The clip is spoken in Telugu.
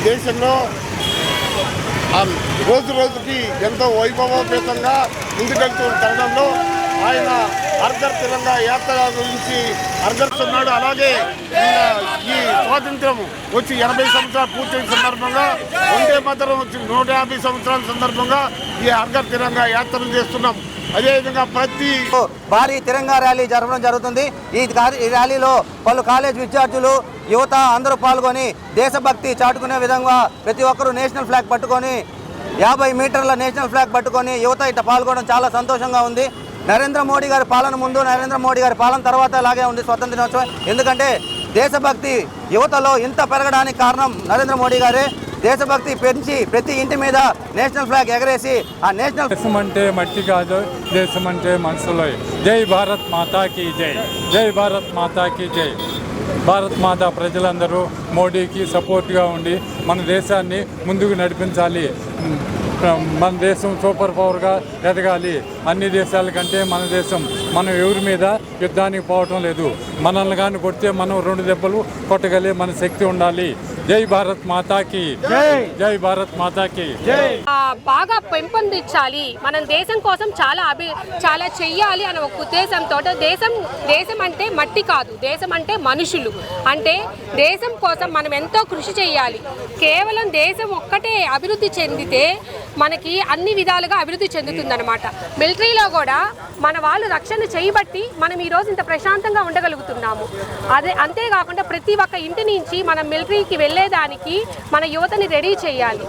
దేశంలో రోజు రోజుకి ఎంతో వైభవోపేతంగా ముందుకెళ్తున్న తరుణంలో ఆయన హర్ఘర్ తిరంగా యాత్ర గురించి హర్ఘర్స్తున్నాడు. అలాగే ఈ స్వాతంత్రం వచ్చి 80 సంవత్సరాలు పూర్తయిన సందర్భంగా, వందే మాతరం వచ్చి 150 సంవత్సరాల సందర్భంగా ఈ హర్ఘర్ తిరంగా యాత్రను చేస్తున్నాం. అదేవిధంగా ప్రతి భారీ తిరంగా ర్యాలీ జరపడం జరుగుతుంది. ఈ ర్యాలీలో పలు కాలేజ్ విద్యార్థులు, యువత అందరూ పాల్గొని దేశభక్తి చాటుకునే విధంగా ప్రతి ఒక్కరూ నేషనల్ ఫ్లాగ్ పట్టుకొని 50 మీటర్ల నేషనల్ ఫ్లాగ్ పట్టుకొని యువత ఇట్లా పాల్గొనడం చాలా సంతోషంగా ఉంది. నరేంద్ర మోడీ గారి పాలన ముందు, నరేంద్ర మోడీ గారి పాలన తర్వాత ఇలాగే ఉంది స్వతంత్ర దినోత్సవం. ఎందుకంటే దేశభక్తి యువతలో ఇంత పెరగడానికి కారణం నరేంద్ర మోడీ గారే. దేశభక్తి పెంచి ప్రతి ఇంటి మీద నేషనల్ ఫ్లాగ్ ఎగరేసి ఆ నేషనల్ దేశం అంటే మట్టి కాదు, దేశం అంటే మనసులో. జై భారత్ మాతాకి జై, జై భారత్ మాతాకి జై. భారత్ మాత ప్రజలందరూ మోడీకి సపోర్ట్గా ఉండి మన దేశాన్ని ముందుకు నడిపించాలి. మన దేశం సూపర్ పవర్గా ఎదగాలి. అన్ని దేశాల కంటే మన దేశం, మనం ఎవరి మీద యుద్ధానికి పోవటం లేదు. మనల్ని కానీ కొడితే మనం 2 దెబ్బలు కొట్టగలిగే మన శక్తి ఉండాలి. జై భారత్ మాతాకి జై, జై భారత్ మాతాకి జై. బాగా పెంపొందించాలి, మనం దేశం కోసం చాలా చెయ్యాలి అనే ఒక ఉద్దేశంతో దేశం అంటే మట్టి కాదు, దేశం అంటే మనుషులు. అంటే దేశం కోసం మనం ఎంతో కృషి చేయాలి. కేవలం దేశం ఒక్కటే అభివృద్ధి చెందితే మనకి అన్ని విధాలుగా అభివృద్ధి చెందుతుందన్నమాట. మిలిటరీలో కూడా మన వాళ్ళు రక్షణ చేయబట్టి మనం ఈరోజు ఇంత ప్రశాంతంగా ఉండగలుగుతున్నాము. అంతేకాకుండా ప్రతి ఒక్క ఇంటి నుంచి మనం మిలిటరీకి వెళ్ళేదానికి మన యువతని రెడీ చేయాలి.